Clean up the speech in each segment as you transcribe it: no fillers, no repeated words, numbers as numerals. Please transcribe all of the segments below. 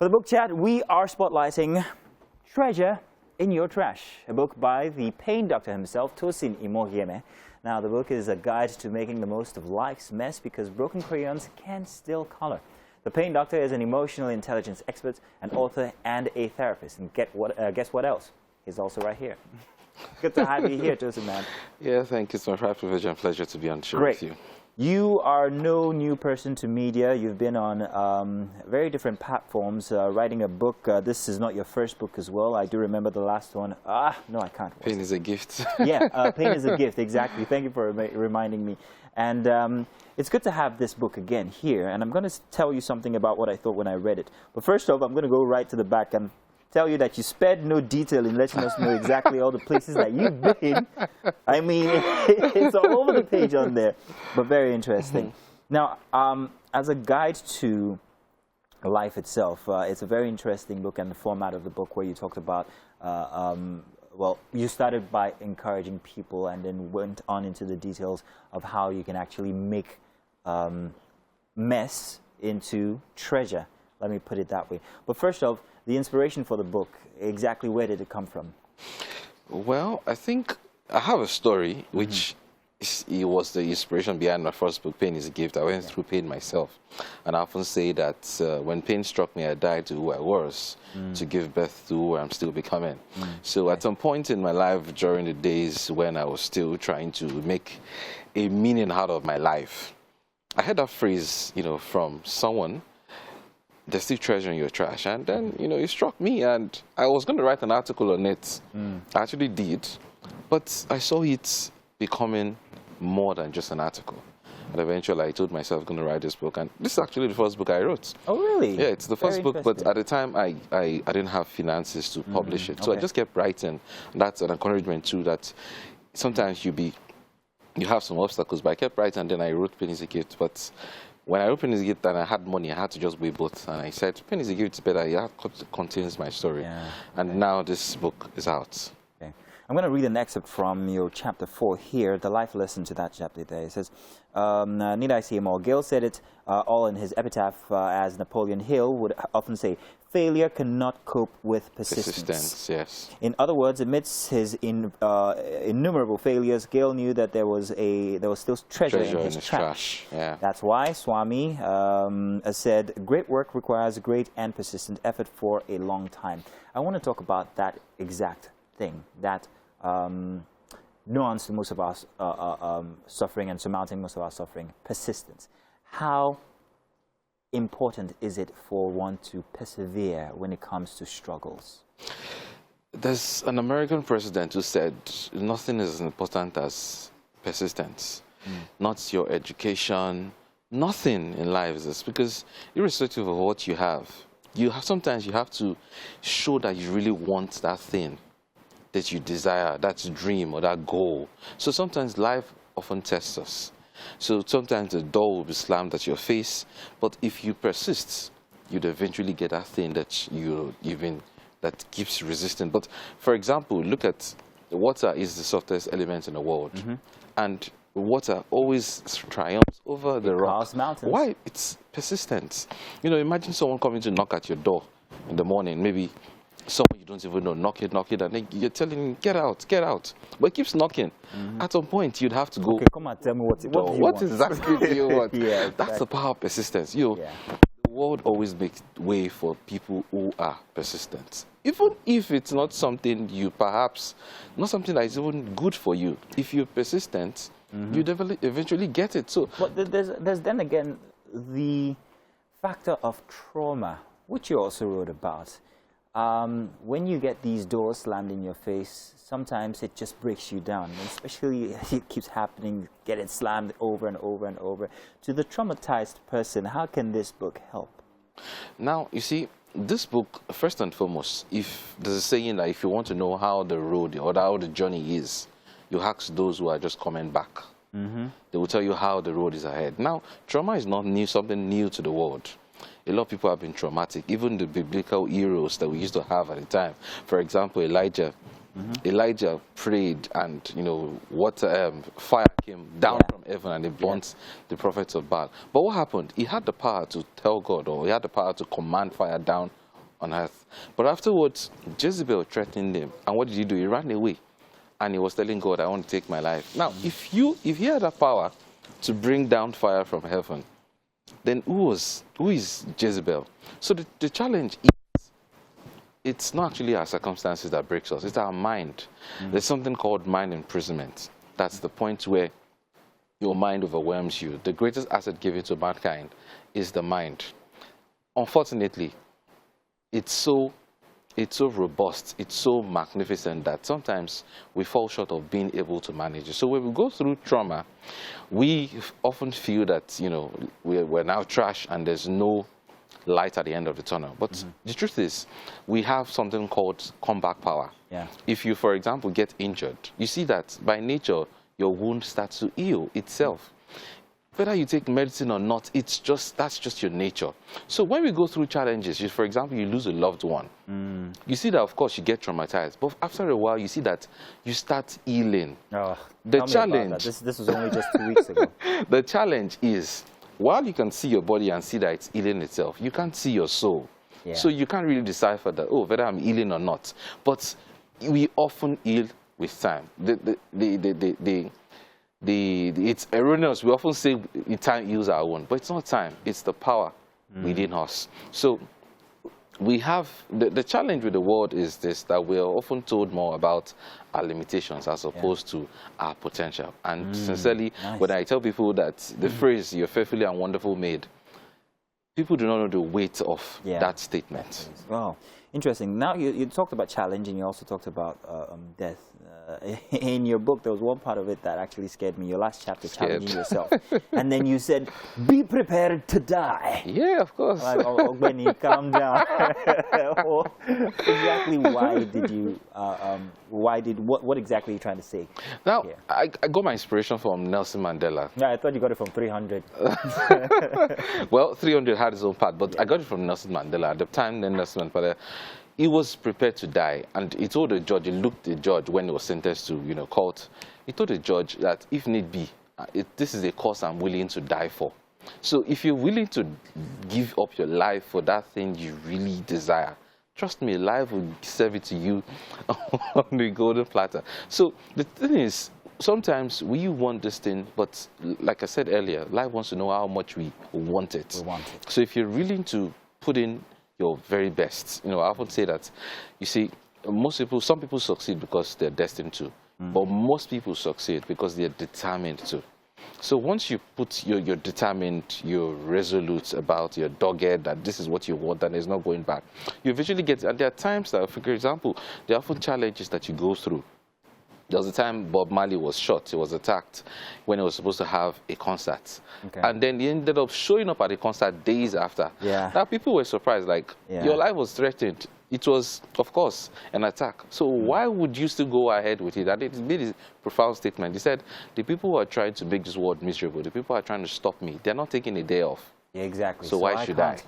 For the book chat, we are spotlighting Treasure in Your Trash, a book by the pain doctor himself, Tosin Imhogiemhe. Now, the book is a guide to making the most of life's mess because broken crayons can still color. The pain doctor is an emotional intelligence expert, an author, and a therapist. And guess what else? He's also right here. Good to have you here, Tosin, man. Yeah, thank you. It's my privilege and pleasure to be on the show Great. with you. You are no new person to media. You've been on very different platforms, writing a book. This is not your first book as well. I do remember the last one. No, I can't. Pain is a gift. Yeah, Pain is a gift, exactly. Thank you for reminding me. And it's good to have this book again here. And I'm going to tell you something about what I thought when I read it. But first off, I'm going to go right to the back and tell you that you spared no detail in letting us know exactly all the places that you've been. I mean, it's all over the page on there, but very interesting. Now, as a guide to life itself, it's a very interesting book, and the format of the book where you talked about, well, you started by encouraging people and then went on into the details of how you can actually make mess into treasure. Let me put it that way. But first off, the inspiration for the book, exactly where did it come from? Well, I think I have a story which it was the inspiration behind my first book, Pain is a Gift. I went through pain myself. And I often say that when pain struck me, I died to who I was to give birth to who I'm still becoming. So at some point in my life, during the days when I was still trying to make a meaning out of my life, I heard that phrase, you know, from someone. There's still treasure in your trash. And then, you know, it struck me, and I was going to write an article on it. I actually did, but I saw it becoming more than just an article. And eventually I told myself I'm going to write this book, and this is actually the first book I wrote. Oh, really? Yeah, it's the first book, but at the time I didn't have finances to publish it. So I just kept writing. And that's an encouragement too, that sometimes you have some obstacles, but I kept writing, and then I wrote Pain is a Gift. But when I opened Pain is a Gift and I had money, I had to just weigh both. And I said, Pain is a Gift is better. It contains my story. Yeah. And now this book is out. Okay. I'm going to read an excerpt from your chapter 4 here, the life lesson to that chapter there. It says, need I say more? Gale said it all in his epitaph, as Napoleon Hill would often say, failure cannot cope with persistence. Yes. In other words, amidst his innumerable failures, Gale knew that there was still treasure in his trash. Yeah. That's why Swami said, great work requires great and persistent effort for a long time. I want to talk about that exact thing, that nuance to most of our suffering and surmounting most of our suffering, persistence. How important is it for one to persevere when it comes to struggles? There's an American president who said nothing is as important as persistence. Not your education, nothing in life is this, because irrespective of what you have, sometimes you have to show that you really want that thing that you desire, that dream or that goal. So sometimes life often tests us. So sometimes the door will be slammed at your face, but if you persist, you'd eventually get that thing that that keeps resisting. But for example, look at water is the softest element in the world, and water always triumphs over the rocks. Why? It's persistence. You know, imagine someone coming to knock at your door in the morning, maybe someone you don't even know, knock it, and then you're telling him, get out, but it keeps knocking. At some point, you'd have to go, okay, come and tell me what exactly do you want? Yeah, that's the power of persistence. You know, the world always makes way for people who are persistent. Even if it's not something not something that is even good for you. If you're persistent, you eventually get it. So, but there's then again the factor of trauma, which you also wrote about. When you get these doors slammed in your face, sometimes it just breaks you down, and especially it keeps happening, get it slammed over and over and over. To the traumatized person, how can this book help? Now, you see, this book, first and foremost, if there's a saying that if you want to know how the road or how the journey is, you ask those who are just coming back. They will tell you how the road is ahead. Now, trauma is not something new to the world. A lot of people have been traumatic, even the biblical heroes that we used to have at the time. For example, Elijah. Elijah prayed, and fire came down from heaven and it burnt the prophets of Baal. But what happened? He had the power to tell God, or he had the power to command fire down on earth. But afterwards, Jezebel threatened him. And what did he do? He ran away. And he was telling God, I want to take my life. Now, if he had the power to bring down fire from heaven, then who is Jezebel? So the challenge is, it's not actually our circumstances that breaks us, it's our mind. There's something called mind imprisonment. That's the point where your mind overwhelms you. The greatest asset given to mankind is the mind. Unfortunately, it's so robust, it's so magnificent that sometimes we fall short of being able to manage it. So when we go through trauma, we often feel that, you know, we're now trash and there's no light at the end of the tunnel. But the truth is, we have something called comeback power. Yeah. If you, for example, get injured, you see that by nature, your wound starts to heal itself. Whether you take medicine or not, that's just your nature. So when we go through challenges, for example, you lose a loved one, you see that, of course, you get traumatized. But after a while, you see that you start healing. Oh, the challenge... This was only just 2 weeks ago. The challenge is, while you can see your body and see that it's healing itself, you can't see your soul. Yeah. So you can't really decipher that, oh, whether I'm healing or not. But we often heal with time. It's erroneous. We often say time heals our wound, but it's not time. It's the power within us. So we have the challenge with the world is this, that we are often told more about our limitations as opposed to our potential. And sincerely, when I tell people that the phrase "you're fearfully and wonderful made," people do not know the weight of that statement. Wow, interesting. Now you talked about challenge, and you also talked about death. In your book, there was one part of it that actually scared me. Your last chapter, challenging yourself, and then you said, "Be prepared to die." Yeah, of course. Like, oh, Benny, calm down. Exactly, why did you? What exactly are you trying to say? Now, I got my inspiration from Nelson Mandela. Yeah, I thought you got it from 300. Well, 300 had its own part, but I got it from Nelson Mandela. At the time, then Nelson Mandela, he was prepared to die, and he told the judge, he looked the judge when he was sentenced to, court. He told the judge that if need be, this is a cause I'm willing to die for. So if you're willing to give up your life for that thing you really desire, trust me, life will serve it to you on the golden platter. So the thing is, sometimes we want this thing, but like I said earlier, life wants to know how much we want it. We want it. So if you're willing to put in your very best, I often say that, you see, some people succeed because they're destined to, but most people succeed because they're determined to. So once you put you're determined, you're resolute about, you're dogged that this is what you want and there's no going back, you eventually get, and there are times that, for example, there are often challenges that you go through. There was a time Bob Marley was shot, he was attacked when he was supposed to have a concert. Okay. And then he ended up showing up at the concert days after. Yeah. Now people were surprised, like, your life was threatened. It was, of course, an attack. So why would you still go ahead with it? And it made a profound statement. He said, the people who are trying to make this world miserable, the people who are trying to stop me, they're not taking a day off. Yeah, exactly. So why should I?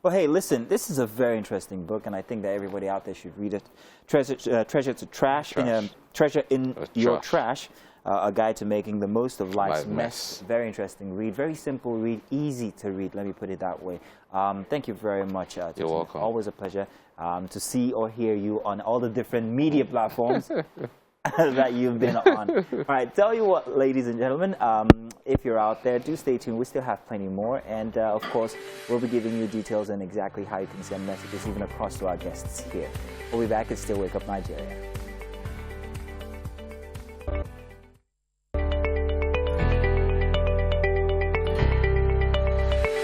Well, hey, listen, this is a very interesting book, and I think that everybody out there should read it. Treasure to Trash. Treasure in Your Trash. A guide to making the most of life's mess. Very interesting read, very simple read, easy to read, let me put it that way. Thank you very much. You're welcome. Always a pleasure to see or hear you on all the different media platforms that you've been on. All right, tell you what, ladies and gentlemen, if you're out there, do stay tuned. We still have plenty more. And, of course, we'll be giving you details on exactly how you can send messages even across to our guests here. We'll be back at Still Wake Up Nigeria.